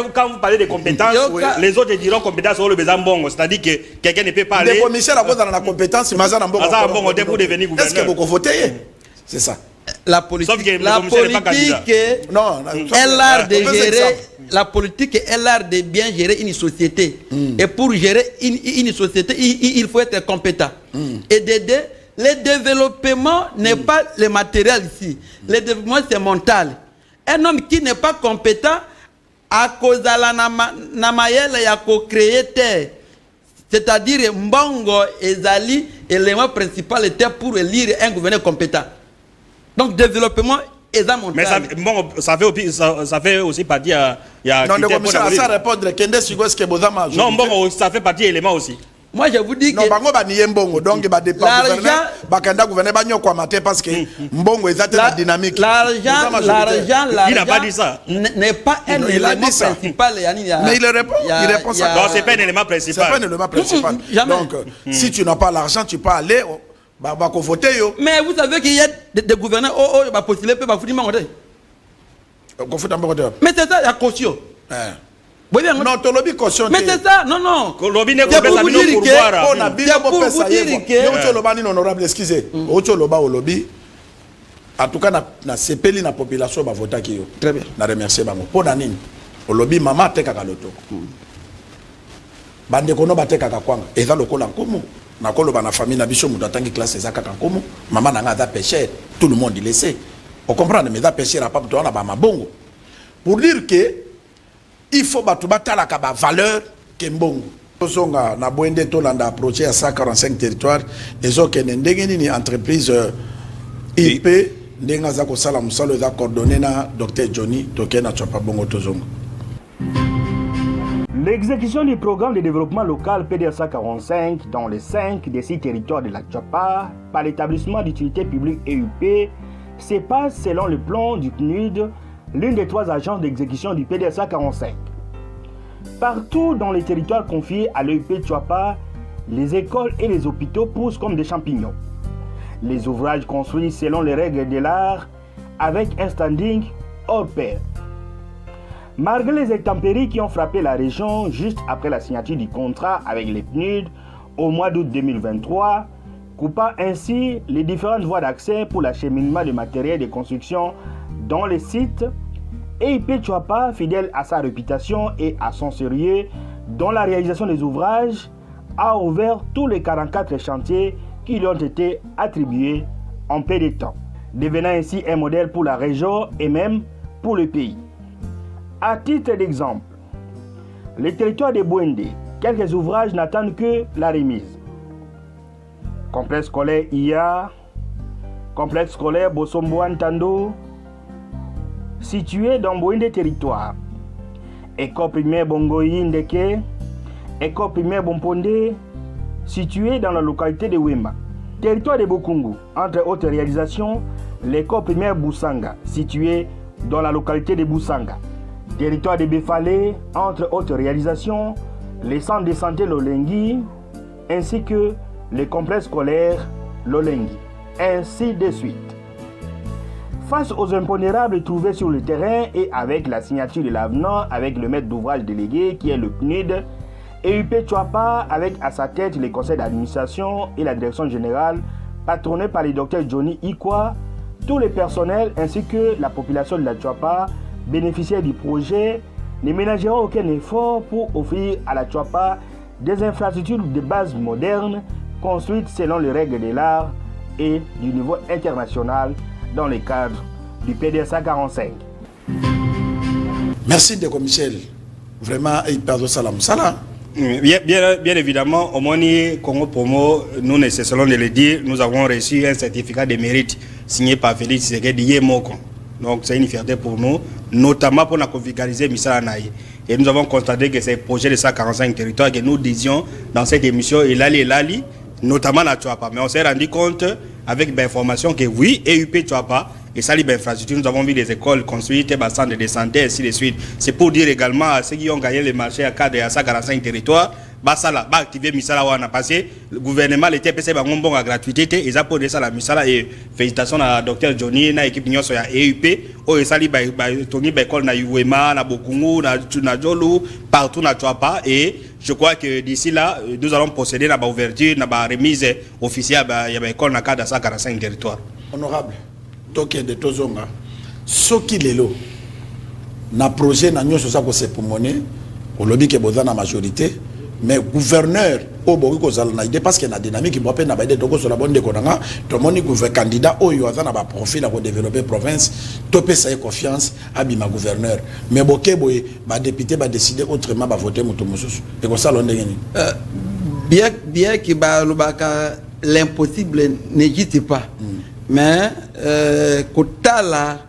[SPEAKER 2] que quand vous parlez de compétences, les autres diront compétences sur le Bézambongo. C'est-à-dire que quelqu'un ne peut pas aller.
[SPEAKER 1] Les commissaires à la compétence, pour
[SPEAKER 2] devenir gouverneur.
[SPEAKER 1] Est-ce que vous votez? C'est ça.
[SPEAKER 3] La politique est l'art de gérer. La politique est l'art de bien gérer une société. Et pour gérer une société, il faut être compétent. Et d'aider. Le développement n'est pas le matériel ici. Le développement, c'est mental. Un homme qui n'est pas compétent, à cause de la namayel, il a créé terre. C'est-à-dire, Mbongo et Zali, l'élément principal était pour élire un gouverneur compétent. Donc, développement est mental.
[SPEAKER 2] Mais ça fait aussi partie.
[SPEAKER 1] Non, le commissaire a ça répondre.
[SPEAKER 2] Non, Mbongo, ça fait partie élément aussi.
[SPEAKER 3] Moi, je vous dis que...
[SPEAKER 1] Non, bango ba niye mbongo, donc ba dépend gouverneur, ba kanda gouverneur ba nyoko amate parce que mbongo est la dynamique.
[SPEAKER 3] L'argent
[SPEAKER 2] il n'a pas dit ça.
[SPEAKER 3] N'est pas un élément principal.
[SPEAKER 1] Mais il répond ça.
[SPEAKER 2] Non, c'est pas un élément principal.
[SPEAKER 1] C'est pas un élément principal. Donc, si tu n'as pas l'argent, tu peux aller, bah voter yo.
[SPEAKER 3] Mais vous savez qu'il y a des gouverneurs, bah postuler, bah foutre mangote. Mais c'est ça, la caution.
[SPEAKER 1] Non, tu lobby caution.
[SPEAKER 3] Mais c'est ça, non.
[SPEAKER 2] Lobby n'est pas pour voir.
[SPEAKER 1] On a bien pour vous dire que lobby non honorable, excusez. Ocho loba au lobby. En tout cas, na sepeli na population ba voter ki yo.
[SPEAKER 3] Très bien.
[SPEAKER 1] Na remercier bango. Po na nini? Au lobby mama teka ka loto. Bande kono ba teka ka kwanga. Eza lokola nkomo. Na koloba na famille na biso muto atangi classe eza kaka nkomo. Mama na nga za pêcheur. Tout le monde il le sait. On comprend mais za pêcheur a pas besoin na ba mabongo. Pour dire que il faut battre la valeur que mbongo. Tozonga na boende tolanda approché à 145 territoires et zo kene ndenge ni entreprise IP ndenga za ko sala musalo za coordonner na Dr Johnny tokena tsopa bongo tozonga.
[SPEAKER 5] L'exécution du programme de développement local PDSA 45 dans les 5 des 6 territoires de la Tchapa par l'établissement d'utilité publique EUP se passe selon le plan du PNUD, l'une des 3 agences d'exécution du PDSA 45. Partout dans les territoires confiés à l'EUP Tchapa, les écoles et les hôpitaux poussent comme des champignons. Les ouvrages construits selon les règles de l'art avec un standing hors pair. Malgré les intempéries qui ont frappé la région juste après la signature du contrat avec les PNUD au mois d'août 2023, coupant ainsi les différentes voies d'accès pour l'acheminement de matériel de construction dans les sites, EIP Tchapa, fidèle à sa réputation et à son sérieux dans la réalisation des ouvrages, a ouvert tous les 44 chantiers qui lui ont été attribués en peu de temps, devenant ainsi un modèle pour la région et même pour le pays. À titre d'exemple, le territoire de Bouende, quelques ouvrages n'attendent que la remise. Complexe scolaire IA, complexe scolaire Bosombo Antando, situé dans Bouende territoire. École primaire Bongoyi Ndeke, école primaire Bomponde, située dans la localité de Wemba. Territoire de Bokungu, entre autres réalisations, l'école primaire Boussanga, située dans la localité de Boussanga. Territoire de Befale, entre autres réalisations, les centres de santé Lolengi, ainsi que les complexes scolaires Lolengi, ainsi de suite. Face aux impondérables trouvés sur le terrain et avec la signature de l'avenant avec le maître d'ouvrage délégué qui est le PNUD, EUP Tchapa avec à sa tête les conseils d'administration et la direction générale patronnée par le Dr Johnny Ikwa, tous les personnels ainsi que la population de la Tchapa bénéficiaires du projet ne ménageront aucun effort pour offrir à la Tchapa des infrastructures de base modernes construites selon les règles de l'art et du niveau international dans le cadre du PDSA 45.
[SPEAKER 1] Merci de Michel. Vraiment, il perd salam. Salam.
[SPEAKER 2] Bien évidemment, au Moni Congo Promo, nous ne cessons de le dire, nous avons reçu un certificat de mérite signé par Félix Tshisekedi Yemoko. Donc c'est une fierté pour nous, notamment pour la vulgariser Misala Naï. Et nous avons constaté que ces projets de 145 territoires que nous disions dans cette émission, et Lali, notamment la Tchapa. Mais on s'est rendu compte avec l'information que oui, EUP Tchapa, et ça, l'infrastructure, nous avons vu des écoles construites, des centres de santé, ainsi de suite. C'est pour dire également à ceux qui ont gagné le marché à cadre de 145 territoires, Basala, activer Misala Wana, parce que le gouvernement, le TPC, va bon à gratuité, et ça pour ça la Misala, et félicitations à Dr Johnny, na équipe Nyon sur la EUP, et ça, Tony Bekol, na Uwema, na Bokungu, na Jolu, partout na Tchapa, et je crois que d'ici là, nous allons procéder à l'ouverture, à la remise officielle, il y a une école dans cadre de 145 territoires.
[SPEAKER 1] Honorable, Toké de Tozonga, ce qui est là, na projet, na Nyon sur ça, c'est pour monnaie, au lobby qui est besoin la majorité. Mais gouverneur au Boriko Zalnaïde parce qu'il y a une dynamique qui peut pas n'abader donc sur la bonne déconanga tout le monde est candidat au yoazan a profil à développer province topé sa confiance à bima gouverneur mais boké boy ba député va décider autrement va voter mutomususu et comme ça l'on dégaine
[SPEAKER 3] bien qui ba lobaka l'impossible n'existe pas mais kota la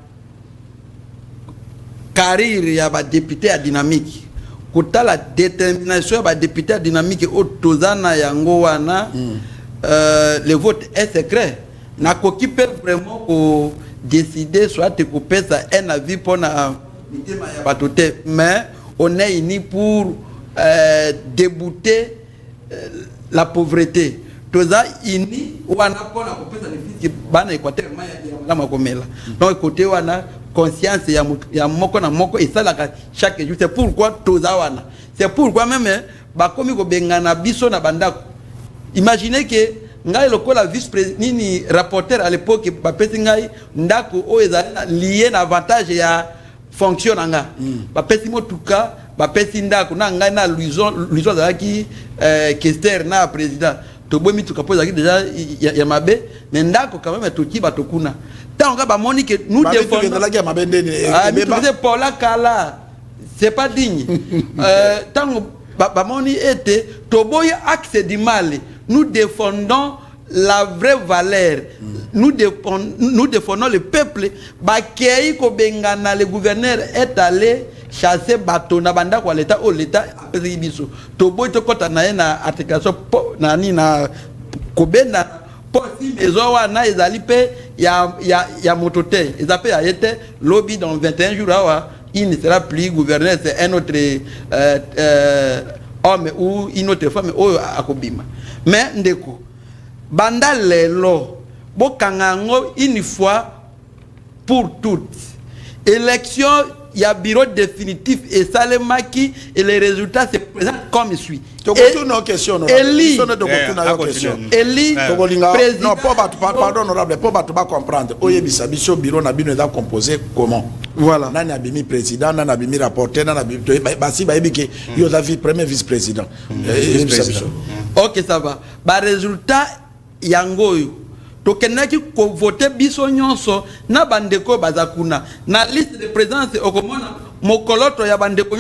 [SPEAKER 3] carrière ya ba député à dynamique kota la détermination ba député dynamique au tozana yango wana le vote est secret na koki peut vraiment ko décider soit te couper ça un avis pour na mitema ya batote mais on est unis pour débouter la pauvreté toza ini wana pour na kopesa les fils bana équateur ma makomela donc côté wana conscience ya moko na moko et ça chaque jour c'est pourquoi tozawana c'est pourquoi même ba komi ko bengana biso na bandako imaginez que ngai lokola vice président ni rapporteur à l'époque ba pesi ngai ndako o ezala lié na avantage ya fonction nga ba pesi motuka ba pesi ndako na ngai na luison za ki kester na président to bomi tu kapoza ki déjà ya mabe mais ndako quand même to ki ba tokuna tant que moni que nous défendons c'est pas digne tant bamoni ete toboya axe du mal. Nous défendons la vraie valeur. Nous défendons le peuple. Bakei ko bengana, le gouverneur est allé chasser bateau na banda kwa l'État au l'État apesi biso. Toboy to kota na na articulation na ni na kobena po si maison wana ezali pe ya motote. Ezape a été lobby dans 21 jours awa. Il ne sera plus gouverneur, c'est un autre homme ou une autre femme ou akobima. Mais ndeko banda lelo bokangango une fois pour toutes. Élection, il y a bureau définitif et Salemaki et les résultats se présentent comme suit. Eli,
[SPEAKER 1] non, pardon, honorable, pour pas comprendre. Oye bisabiso bureau na bino composé comment?
[SPEAKER 3] Voilà.
[SPEAKER 1] Nani abimi président, nani abimi rapporteur, nani abimi basi ba ebike yo la vie premier vice-président.
[SPEAKER 3] OK, ça va. Ba résultat yangoyo. Tokenaki ko voter biso nyonso na bandeko bazakuna na liste de présence okomona mokoloto ya bandeko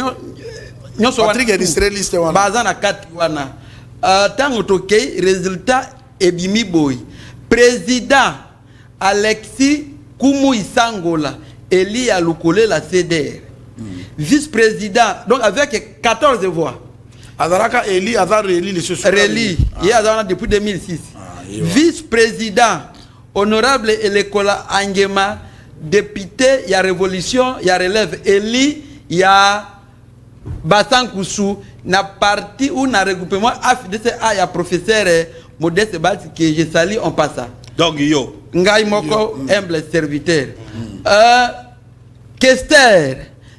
[SPEAKER 3] nyonso
[SPEAKER 1] Patrick registré liste wana
[SPEAKER 3] bazana kati wana tango tokei résultat ebimi boy président Alexis Kumu Isangola Eli ya Lukole la CDR vice-président donc avec 14 voix
[SPEAKER 1] Azaraka Eli Azar Eli les sociaux
[SPEAKER 3] Eli il a depuis 2006 vice-président honorable Elekola Angema député il y a révolution il y a relève Eli il y a Basankusu na parti ou na regroupement AFDC il y a professeur Modeste Bati que je salue en passant
[SPEAKER 2] donc yo
[SPEAKER 3] ngai moko humble serviteur Kester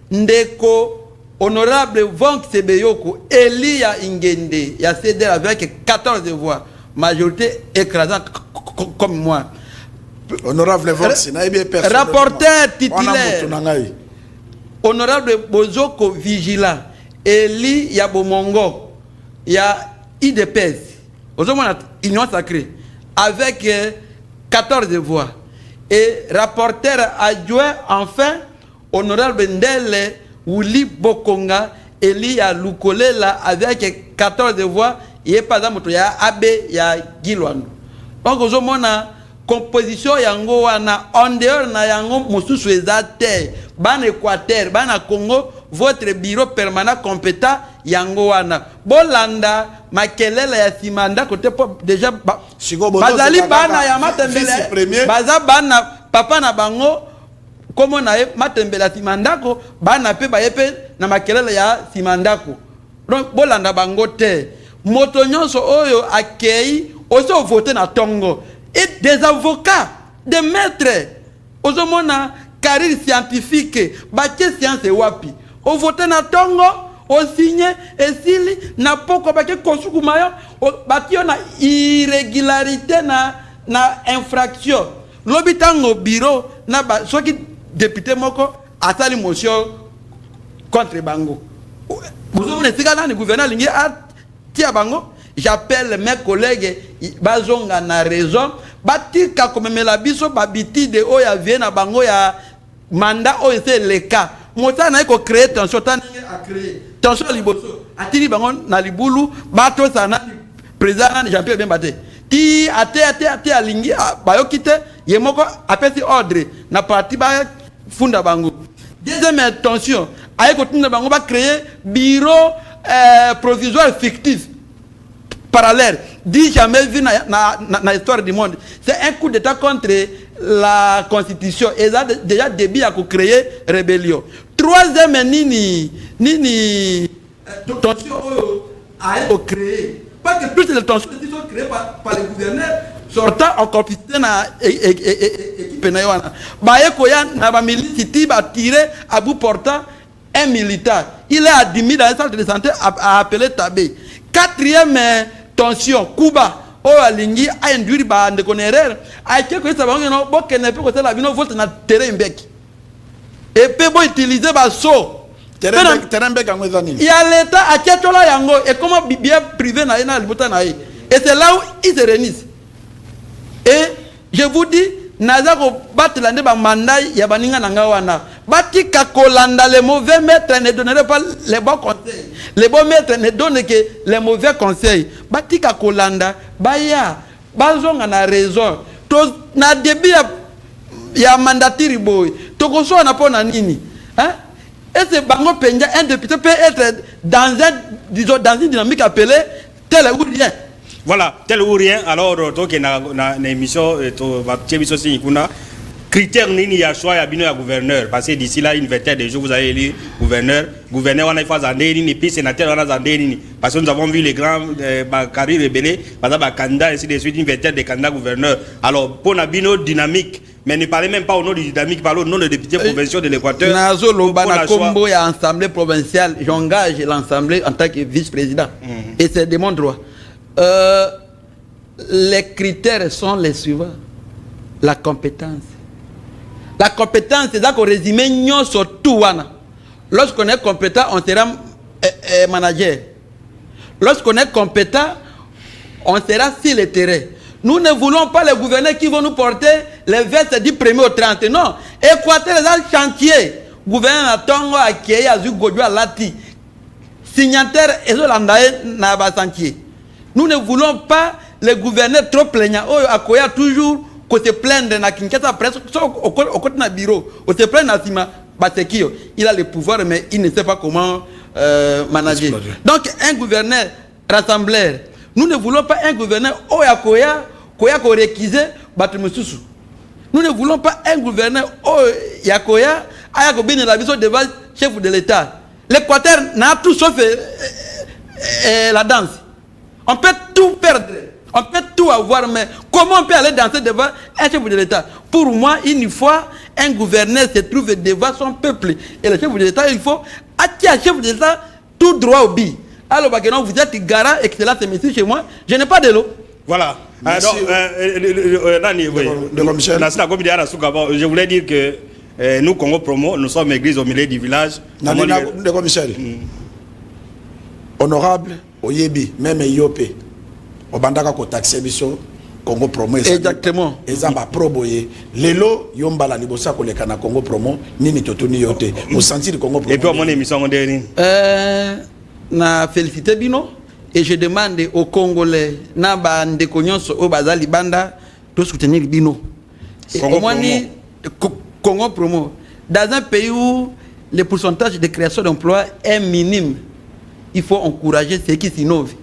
[SPEAKER 3] Ndeko honorable Vonk Sebeyoko Eli ya Ingende ya CDR avec 14 voix majorité écrasante comme moi.
[SPEAKER 1] Honorable Vox,
[SPEAKER 3] rapporteur titulaire. Honorable Bozoko Vigilant, Eli Yabomongo, il y a IDPS, Union Sacrée, avec 14 voix. Et rapporteur adjoint, enfin, honorable Ndele Wuli Bokonga, Eli Lukolela, avec 14 voix. Il y a pas d'amouto, il y a AB, il y a Gilwando. Donc, au moment composition yango wana en dehors na yango mosusu ezate ban Équateur, ban Congo, votre bureau permanent compétent yango wana. Bolanda makelela ya simanda côté déjà bazali bana ya matembele baza bana papa na bango komo na matembele simandako bana pe bayepe na makelela ya simandako. Donc bolanda bango te. Moto nyonso oyo akei ozo voter na tongo et des avocats des maîtres ozomona carrière scientifique bache science wapi o voter na tongo o signer esili na poko bache kosukumayo batio na irrégularité na infraction lobitango bureau na ba soki député moko asali motion contre bango ozomona sikana ni gouverneur lingi Tia bango, j'appelle mes collègues bazonga na raison batika komemela biso babiti de oya viena bango ya mandat o c'est le cas mota na ko créer tension tani a créer tension liboso atili bango na libulu bato sana président Jean-Pierre Bembate ti ate alingi bayokite yemoko apesi ordre na parti ba funda bango deuxième tension ay ko tunda bango ba créer bureau provisoire fictif parallèle dit jamais vu na histoire du monde. C'est un coup d'état contre la constitution et ça déjà début à créer rébellion. Troisième nini tension a été créé pas que toutes les tensions sont créées par les gouverneurs sortant en complicité na équipe na yoana ba ekoya na ba militaire ba tirer à bout portant un militaire. Il est admis dans un centre de santé à appeler Tabé. Quatrième tension, Cuba. Oh, Alingi a induit par des connards. A quelque chose avant que boke ne peut que la vie vote na terrain bec. Et peut bon utiliser ba so.
[SPEAKER 1] Terrain bec en Wezani.
[SPEAKER 3] Il y a l'État à Tchatola Yango et comment bien privé na ina le bouton na. Et c'est là où ils se réunissent. Et je vous dis, naza ko batela nde ba mandat ya baninga nanga wana batika kolanda les mauvais maîtres ne donneraient pas les bons conseils, les bons maîtres ne donnent que les mauvais conseils, batika kolanda baya bazonga na raison to na début ya mandatiri boy to ko so na pona nini hein. Et c'est bango penja un député peut être dans une dynamique appelée tel ou rien.
[SPEAKER 2] Voilà, tel ou rien. Alors, donc, il y a une émission, critère nini ya choix ya bino ya gouverneur, parce que d'ici là une vingtaine de jours vous allez élire gouverneur on a fait zandé nini puis sénateur on a zandé nini, parce que nous avons vu les grands carrières rebelles par exemple candidat ainsi de suite, une vingtaine de candidats gouverneurs. Alors pour na bino dynamique, mais ne parlez même pas au nom du dynamique, parlez au nom des députés provinciaux de l'Équateur.
[SPEAKER 3] Nazo Lobana Combo et assemblée provinciale, j'engage l'assemblée en tant que vice-président et c'est de mon droit. Les critères sont les suivants. La compétence. La compétence, c'est ça qu'on résume sur tout. Lorsqu'on est compétent, on sera manager. Lorsqu'on est compétent, on sera sur le terrain. Nous ne voulons pas les gouverneurs qui vont nous porter les vestes du 1er au 30. Non. Équateur, c'est un chantier. Gouverneur Tongo, Akeye, Azu, Godjo, Lati. Signataire, et Zolandae, Naba chantier. Nous ne voulons pas les gouverneurs trop plaignants. Oh, Akoya toujours qu'on se plaint de na Kinshasa presque au côté na bureau. On se plaint na Sima Basekio. Il a le pouvoir mais il ne sait pas comment manager. Donc un gouverneur rassembleur. Nous ne voulons pas un gouverneur oh Akoya Koya ko réquisé Batumususu. Nous ne voulons pas un gouverneur oh Yakoya aya ko bine la vision devant chef de l'État. L'Équateur n'a tout sauf la danse. On peut tout perdre, on peut tout avoir, mais comment on peut aller danser devant un chef de l'État? Pour moi, une fois, un gouverneur se trouve devant son peuple. Et le chef de l'État, il faut attirer un chef de l'État tout droit au but. Alors, vous êtes garant, excellent, c'est monsieur chez moi, je n'ai pas de l'eau.
[SPEAKER 2] Voilà. Alors, je voulais dire que nous, Congo Promo, nous sommes église au milieu du village.
[SPEAKER 1] Michel. Honorable. Oyebi même Yopé obandaka ko taxer biso Congo Promo
[SPEAKER 3] exactement
[SPEAKER 1] ezamba proboye lelo yombala libosa ko leka na Congo Promo nini totuni yote mo sentir Congo Promo.
[SPEAKER 2] Et puis mon émission on dit
[SPEAKER 3] na féliciter bino et je demande aux Congolais na ba ndeko nyonso o bazali banda to soutenir bino Congo Promo dans un pays où le pourcentage de création d'emplois est minime. Il faut encourager ceux qui s'innovent.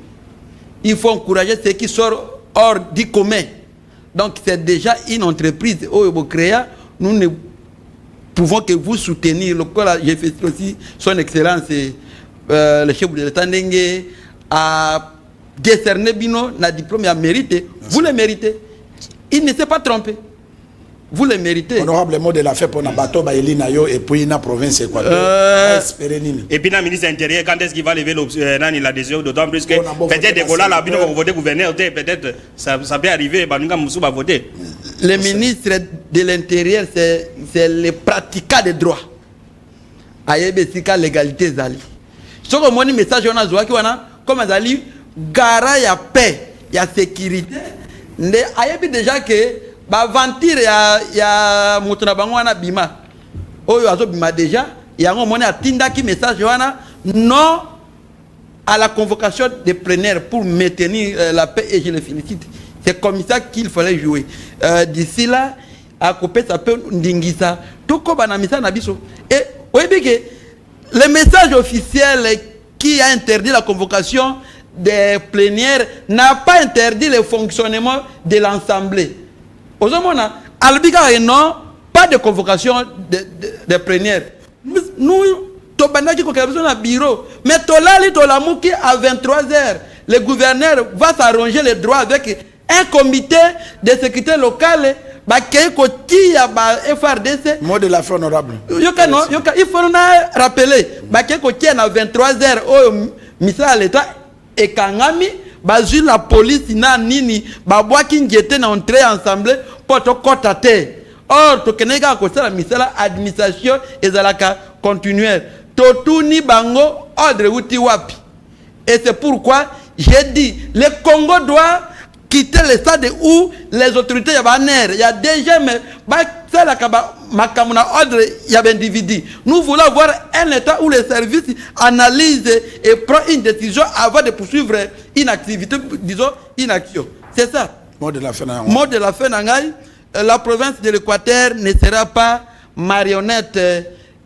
[SPEAKER 3] Il faut encourager ceux qui sortent hors du commun. Donc c'est déjà une entreprise. Nous ne pouvons que vous soutenir. J'ai fait aussi son excellence, le chef de l'État Ndenge, a décerné Bino la diplôme à mériter. Vous le méritez. Il ne s'est pas trompé. Vous le méritez.
[SPEAKER 1] Honorable mot de la fait pour na bateau baili na yo et puis na province Équateur.
[SPEAKER 2] Et puis na ministre intérieur quand est-ce qu'il va lever la décision d'autant plus que peut-être des là la bino va voter gouverneur peut-être ça peut arriver banunga musu va voter.
[SPEAKER 3] Le ministre de l'intérieur c'est le pratiquant des droits. Ayebesika légalité zali. Ce que mon message on a zoa ki wana comme zali gara ya paix, ya sécurité. Ne ayebi déjà que ba ventir ya mutuna bango wana bima oyo azo bima déjà yango moni atinda ki message wana non à la convocation des plénières pour maintenir la paix et je le félicite. C'est comme ça qu'il fallait jouer. D'ici là à couper ça peut ndingisa tout ko banamisa na biso et oyebi que le message officiel qui a interdit la convocation des plénières n'a pas interdit le fonctionnement de l'Assemblée. Ozomona, Albika et non, pas de convocation de plénière. Nous, Tobandaki Kokabison à bureau, mais Tolali Tolamouki à 23h, le gouverneur va s'arranger les droits avec un comité de sécurité locale, qui a FRDC.
[SPEAKER 1] Mot de la fin honorable.
[SPEAKER 3] Il faut nous rappeler, qui à 23h, au ministère de l'État et Kangami. Bazu la police na nini babwa kinjete na entrer ensemble pour to kotate or to kenega ko sala misala administration ezalaka continuelle to tuni bango ordre uti wapi et c'est pourquoi j'ai dit le Congo doit quitter le stade où les autorités il y a déjà mais c'est la ordre il y a un individu. Nous voulons avoir un état où les services analysent et prennent une décision avant de poursuivre une activité, disons une action. C'est ça.
[SPEAKER 1] Mot de la fin.
[SPEAKER 3] Mot de la fin. La province de l'Équateur ne sera pas marionnette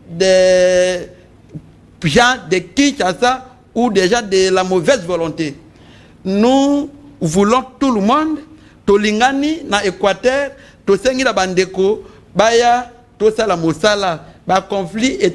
[SPEAKER 3] des gens de Kinshasa ou des gens de la mauvaise volonté. Nous voulons tout le monde, Tolingani, na Équateur, Tosengi la Bandeko, Baya, Tosala Mosala, ba conflit et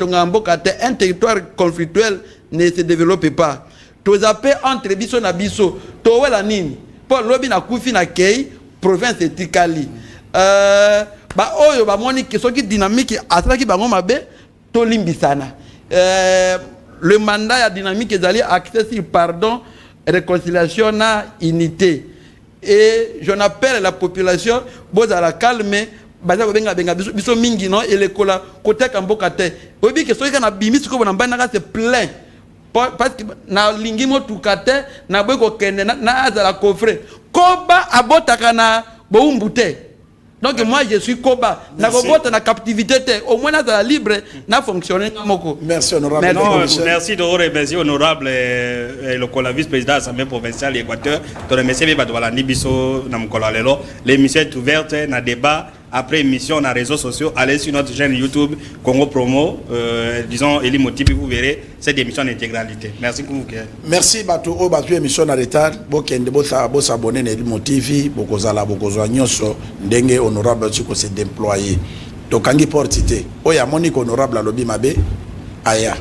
[SPEAKER 3] un territoire conflictuel ne se développe pas. Tozape entre biso na biso, Towela Nini, Paul Lobi na Koufi na Kei, province de Tikali. Ba oyo ba moni ki soki dynamique atraki bango mabe, Tolimbisana. Le mandat ya dynamique ezali accès sur pardon, réconciliation na unité. Et je appelle la population boza la calme baza benga biso mingi non et l'école côté kamboka te. Obi ke soki na bimisi ko na mbana c'est plein. Parce que na lingimo tukate na bweko kende na azala coffre. Koba abotaka na boumbute. Donc moi je suis Koba, na robota na captivité au moins na libre na fonctionner moko.
[SPEAKER 1] Merci honorable.
[SPEAKER 2] Merci de remercier honorable le vice-président de l'Assemblée provinciale Équateur. Je remercie bien Badwala Nibiso na mkola lelo. L'émission est ouverte na débat après émission na réseaux sociaux. Allez sur notre chaîne YouTube Congo Promo, disons Eli Motibi, vous verrez cette émission en intégralité. Merci pour vous.
[SPEAKER 1] Merci Bato o Bato émission en retard. Bokende bo s'abonner na Eli Motivi, bokozala bokozwa nyonso ndenge honorable tu ko se déployer. Tokangi portité. Oya monique honorable alobi mabe aya.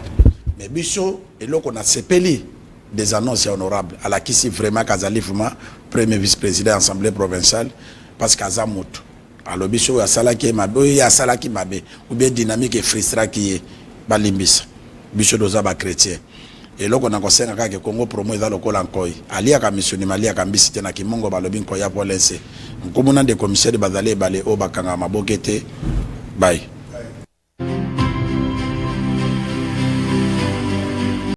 [SPEAKER 1] Mais biso eloko na sepeli des annonces honorables à la kisi vraiment Kazali Fuma, premier vice-président de l'Assemblée provinciale parce qu'Azamout alors biso ya salaki mabe ya salaki mabe ou bien dynamique et frustra qui est balimbisa biso doza ba chrétien et loko na kosenga ka Congo promo eza lokola nkoi alia ka missioni malia ka mbisi te na kimongo balobi nkoya polense nkomuna de commissaire bazali bale o bakanga mabokete bye.